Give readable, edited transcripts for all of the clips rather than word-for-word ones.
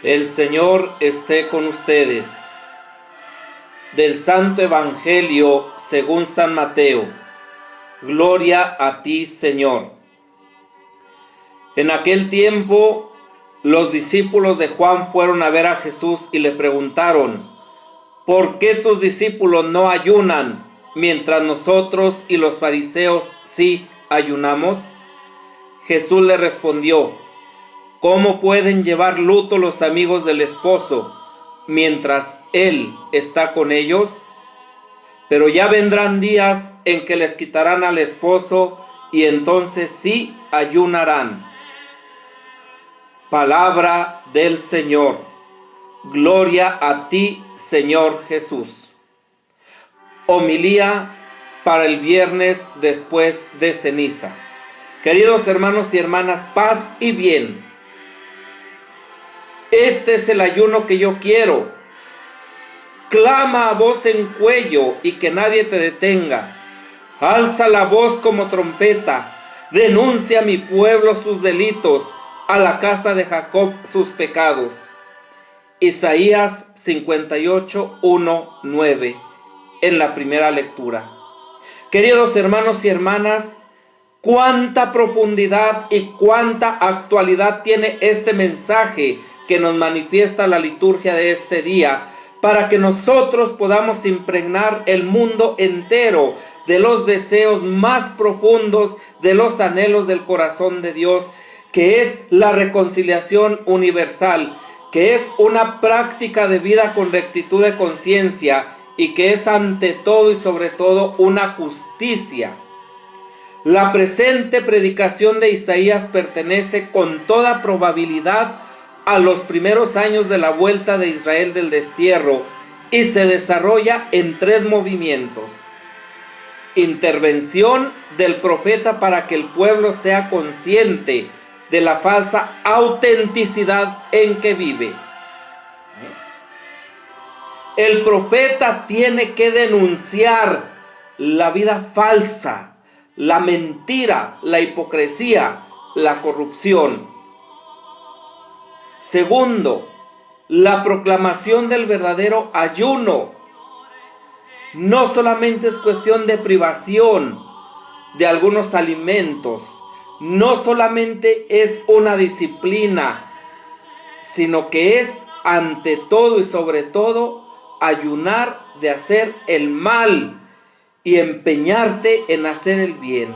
El Señor esté con ustedes. Del Santo Evangelio según San Mateo. Gloria a ti, Señor. En aquel tiempo, los discípulos de Juan fueron a ver a Jesús y le preguntaron: ¿por qué tus discípulos no ayunan, mientras nosotros y los fariseos sí ayunamos? Jesús le respondió: ¿cómo pueden llevar luto los amigos del esposo mientras él está con ellos? Pero ya vendrán días en que les quitarán al esposo y entonces sí ayunarán. Palabra del Señor. Gloria a ti, Señor Jesús. Homilía para el viernes después de ceniza. Queridos hermanos y hermanas, paz y bien. Este es el ayuno que yo quiero. Clama a voz en cuello y que nadie te detenga. Alza la voz como trompeta. Denuncia a mi pueblo sus delitos, a la casa de Jacob sus pecados. Isaías 58, 1, 9, en la primera lectura. Queridos hermanos y hermanas, cuánta profundidad y cuánta actualidad tiene este mensaje que nos manifiesta la liturgia de este día, para que nosotros podamos impregnar el mundo entero de los deseos más profundos, de los anhelos del corazón de Dios, que es la reconciliación universal, que es una práctica de vida con rectitud de conciencia y que es ante todo y sobre todo una justicia. La presente predicación de Isaías pertenece con toda probabilidad a los primeros años de la vuelta de Israel del destierro y se desarrolla en tres movimientos. Intervención del profeta para que el pueblo sea consciente de la falsa autenticidad en que vive. El profeta tiene que denunciar la vida falsa, la mentira, la hipocresía, la corrupción. Segundo, la proclamación del verdadero ayuno. No solamente es cuestión de privación de algunos alimentos, no solamente es una disciplina, sino que es ante todo y sobre todo ayunar de hacer el mal y empeñarte en hacer el bien.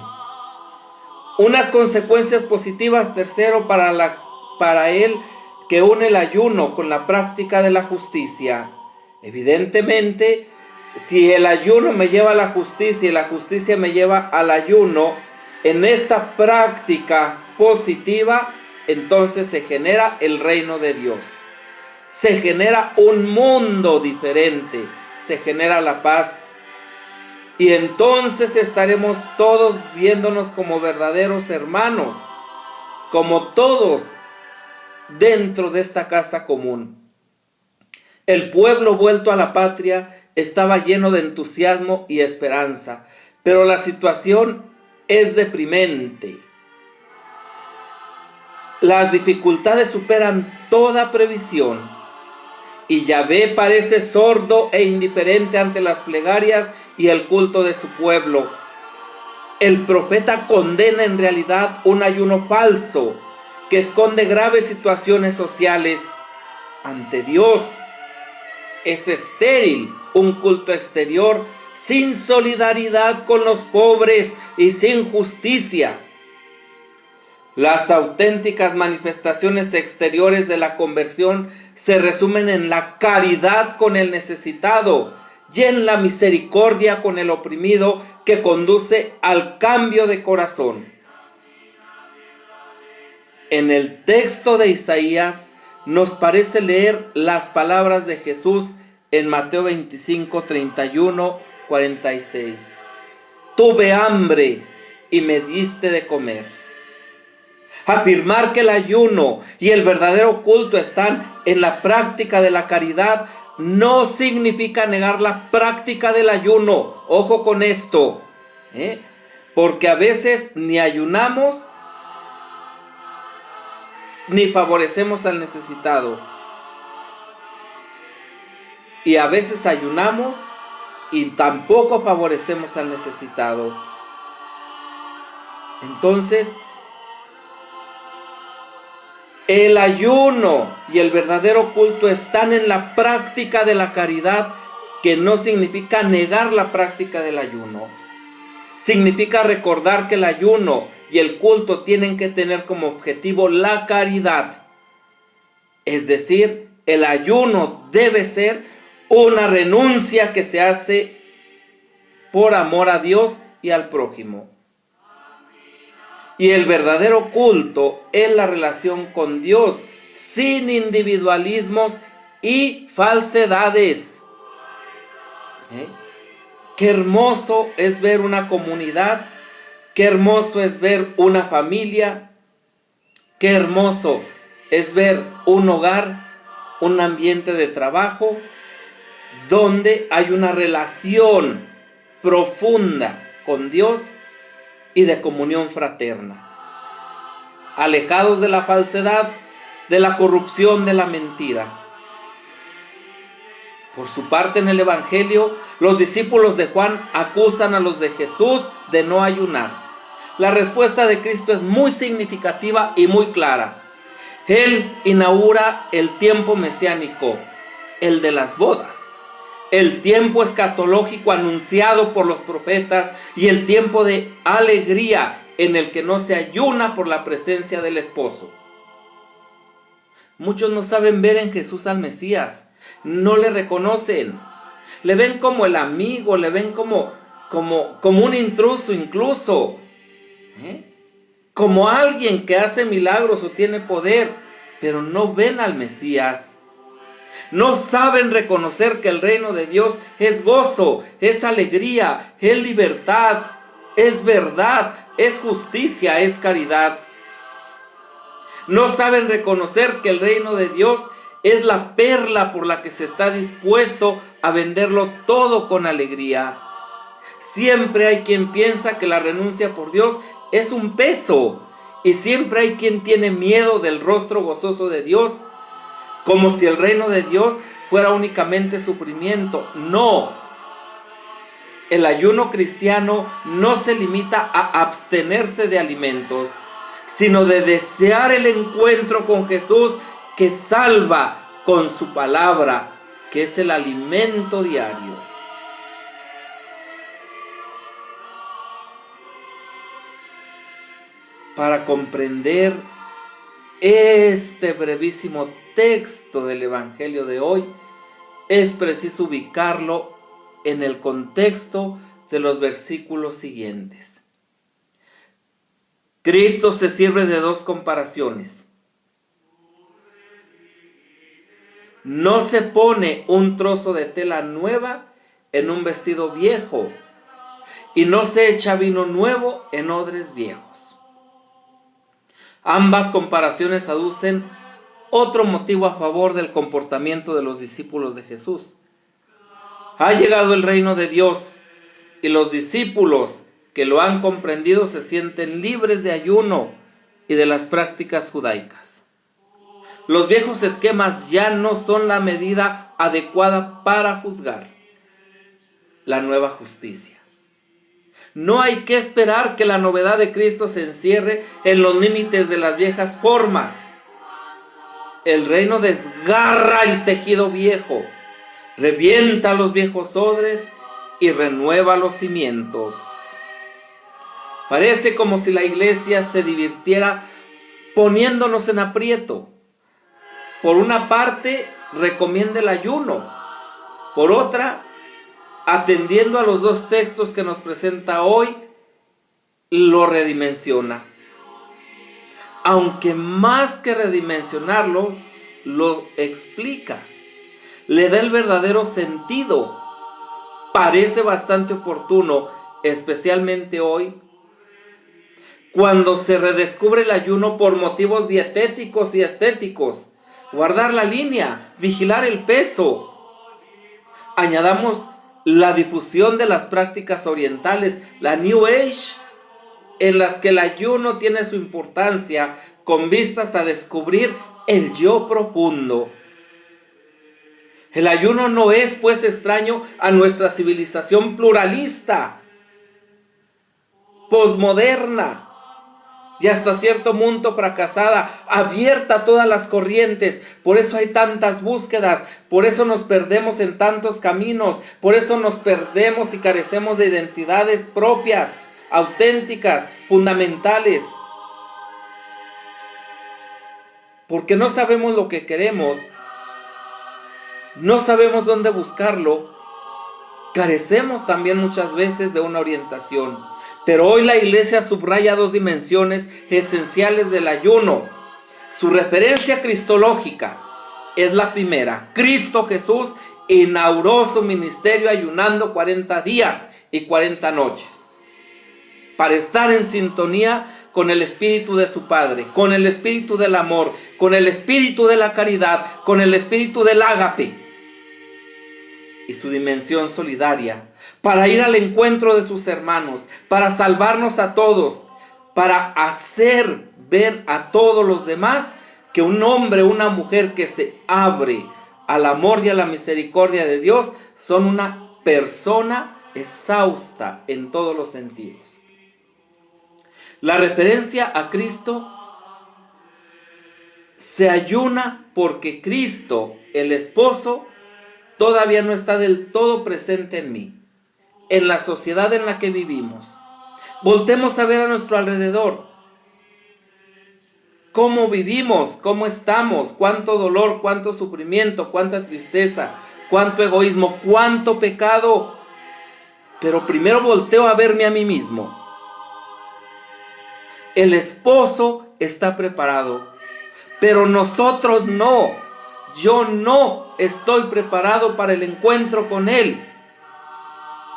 Unas consecuencias positivas, tercero, para él, que une el ayuno con la práctica de la justicia. Evidentemente, si el ayuno me lleva a la justicia y la justicia me lleva al ayuno, en esta práctica positiva, entonces se genera el reino de Dios. Se genera un mundo diferente, se genera la paz. Y entonces estaremos todos viéndonos como verdaderos hermanos, como todos dentro de esta casa común. El pueblo vuelto a la patria estaba lleno de entusiasmo y esperanza, pero la situación es deprimente. Las dificultades superan toda previsión y Yahvé parece sordo e indiferente ante las plegarias y el culto de su pueblo. El profeta condena en realidad un ayuno falso que esconde graves situaciones sociales. Ante Dios es estéril un culto exterior sin solidaridad con los pobres y sin justicia. Las auténticas manifestaciones exteriores de la conversión se resumen en la caridad con el necesitado y en la misericordia con el oprimido, que conduce al cambio de corazón. En el texto de Isaías nos parece leer las palabras de Jesús en Mateo 25, 31, 46. Tuve hambre y me diste de comer. Afirmar que el ayuno y el verdadero culto están en la práctica de la caridad no significa negar la práctica del ayuno. Ojo con esto, porque a veces ni ayunamos ni favorecemos al necesitado. y a veces ayunamos y tampoco favorecemos al necesitado. Entonces, el ayuno y el verdadero culto están en la práctica de la caridad, que no significa negar la práctica del ayuno. Significa recordar que el ayuno y el culto tienen que tener como objetivo la caridad. Es decir, el ayuno debe ser una renuncia que se hace por amor a Dios y al prójimo. Y el verdadero culto es la relación con Dios sin individualismos y falsedades. Qué hermoso es ver una comunidad, qué hermoso es ver una familia, qué hermoso es ver un hogar, un ambiente de trabajo, donde hay una relación profunda con Dios y de comunión fraterna. Alejados de la falsedad, de la corrupción, de la mentira. Por su parte, en el Evangelio, los discípulos de Juan acusan a los de Jesús de no ayunar. La respuesta de Cristo es muy significativa y muy clara. Él inaugura el tiempo mesiánico, el de las bodas, el tiempo escatológico anunciado por los profetas y el tiempo de alegría en el que no se ayuna por la presencia del esposo. Muchos no saben ver en Jesús al Mesías, no le reconocen, le ven como el amigo, le ven como un intruso incluso, como alguien que hace milagros o tiene poder, pero no ven al Mesías. No saben reconocer que el reino de Dios es gozo, es alegría, es libertad, es verdad, es justicia, es caridad. No saben reconocer que el reino de Dios es la perla por la que se está dispuesto a venderlo todo con alegría. Siempre hay quien piensa que la renuncia por Dios es un peso, y siempre hay quien tiene miedo del rostro gozoso de Dios, como si el reino de Dios fuera únicamente sufrimiento. No. El ayuno cristiano no se limita a abstenerse de alimentos, sino de desear el encuentro con Jesús, que salva con su palabra, que es el alimento diario. Para comprender este brevísimo texto del Evangelio de hoy, es preciso ubicarlo en el contexto de los versículos siguientes. Cristo se sirve de dos comparaciones. No se pone un trozo de tela nueva en un vestido viejo, y no se echa vino nuevo en odres viejos. Ambas comparaciones aducen otro motivo a favor del comportamiento de los discípulos de Jesús. Ha llegado el reino de Dios, y los discípulos que lo han comprendido se sienten libres de ayuno y de las prácticas judaicas. Los viejos esquemas ya no son la medida adecuada para juzgar la nueva justicia. No hay que esperar que la novedad de Cristo se encierre en los límites de las viejas formas. El reino desgarra el tejido viejo, revienta los viejos odres y renueva los cimientos. Parece como si la iglesia se divirtiera poniéndonos en aprieto. Por una parte, recomienda el ayuno. Por otra, atendiendo a los dos textos que nos presenta hoy, lo redimensiona. Aunque más que redimensionarlo, lo explica. Le da el verdadero sentido. Parece bastante oportuno, especialmente hoy, cuando se redescubre el ayuno por motivos dietéticos y estéticos. Guardar la línea, vigilar el peso. Añadamos la difusión de las prácticas orientales, la New Age, en las que el ayuno tiene su importancia con vistas a descubrir el yo profundo. El ayuno no es pues extraño a nuestra civilización pluralista, posmoderna y hasta cierto punto fracasada, abierta a todas las corrientes. Por eso hay tantas búsquedas, por eso nos perdemos en tantos caminos, por eso nos perdemos y carecemos de identidades propias, auténticas, fundamentales. Porque no sabemos lo que queremos, no sabemos dónde buscarlo, carecemos también muchas veces de una orientación. Pero hoy la iglesia subraya dos dimensiones esenciales del ayuno. Su referencia cristológica es la primera. Cristo Jesús inauguró su ministerio ayunando 40 días y 40 noches para estar en sintonía con el espíritu de su Padre, con el espíritu del amor, con el espíritu de la caridad, con el espíritu del ágape y su dimensión solidaria, para ir al encuentro de sus hermanos, para salvarnos a todos, para hacer ver a todos los demás que un hombre o una mujer que se abre al amor y a la misericordia de Dios son una persona exhausta en todos los sentidos. La referencia a Cristo se ayuna porque Cristo, el esposo, todavía no está del todo presente en mí, en la sociedad en la que vivimos. Voltemos a ver a nuestro alrededor. ¿Cómo vivimos? ¿Cómo estamos? ¿Cuánto dolor? ¿Cuánto sufrimiento? ¿Cuánta tristeza? ¿Cuánto egoísmo? ¿Cuánto pecado? Pero primero volteo a verme a mí mismo. El esposo está preparado, pero nosotros no. Yo no estoy preparado para el encuentro con Él.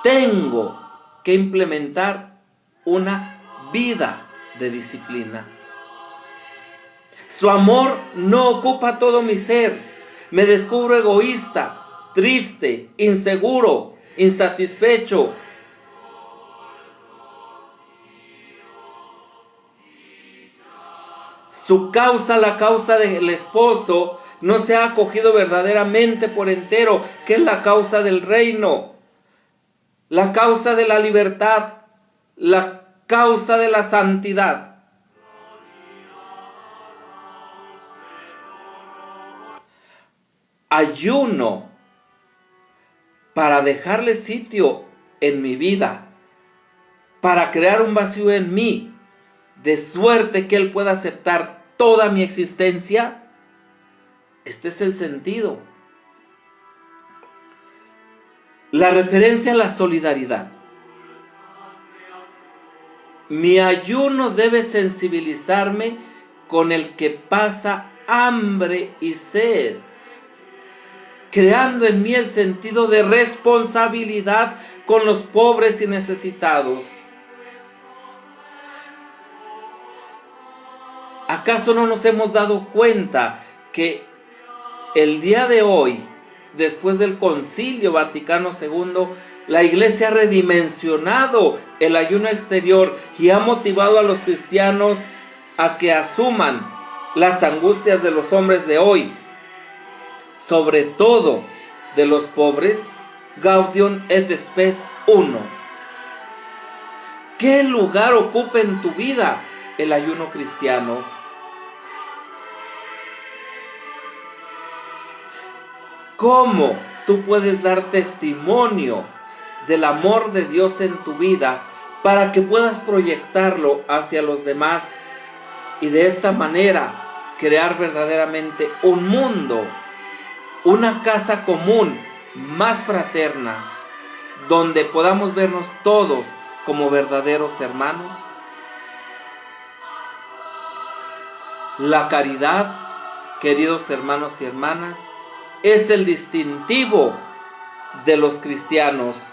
Tengo que implementar una vida de disciplina. Su amor no ocupa todo mi ser. Me descubro egoísta, triste, inseguro, insatisfecho. Su causa, la causa del esposo, no se ha acogido verdaderamente por entero, que es la causa del reino, la causa de la libertad, la causa de la santidad. Ayuno para dejarle sitio en mi vida, para crear un vacío en mí, de suerte que Él pueda aceptar toda mi existencia. Este es el sentido. La referencia a la solidaridad. Mi ayuno debe sensibilizarme con el que pasa hambre y sed, creando en mí el sentido de responsabilidad con los pobres y necesitados. ¿Acaso no nos hemos dado cuenta que el día de hoy, después del Concilio Vaticano II, la Iglesia ha redimensionado el ayuno exterior y ha motivado a los cristianos a que asuman las angustias de los hombres de hoy, sobre todo de los pobres? Gaudium et Spes 1. ¿Qué lugar ocupa en tu vida el ayuno cristiano? ¿Cómo tú puedes dar testimonio del amor de Dios en tu vida para que puedas proyectarlo hacia los demás y de esta manera crear verdaderamente un mundo, una casa común, más fraterna, donde podamos vernos todos como verdaderos hermanos? La caridad, queridos hermanos y hermanas, es el distintivo de los cristianos,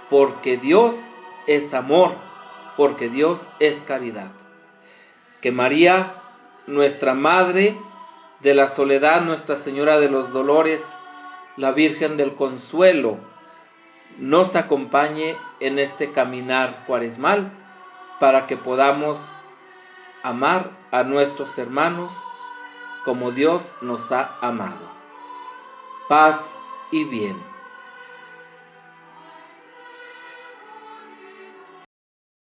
porque Dios es amor, porque Dios es caridad. Que María, nuestra Madre de la Soledad, Nuestra Señora de los Dolores, la Virgen del Consuelo, nos acompañe en este caminar cuaresmal para que podamos amar a nuestros hermanos como Dios nos ha amado. paz y bien.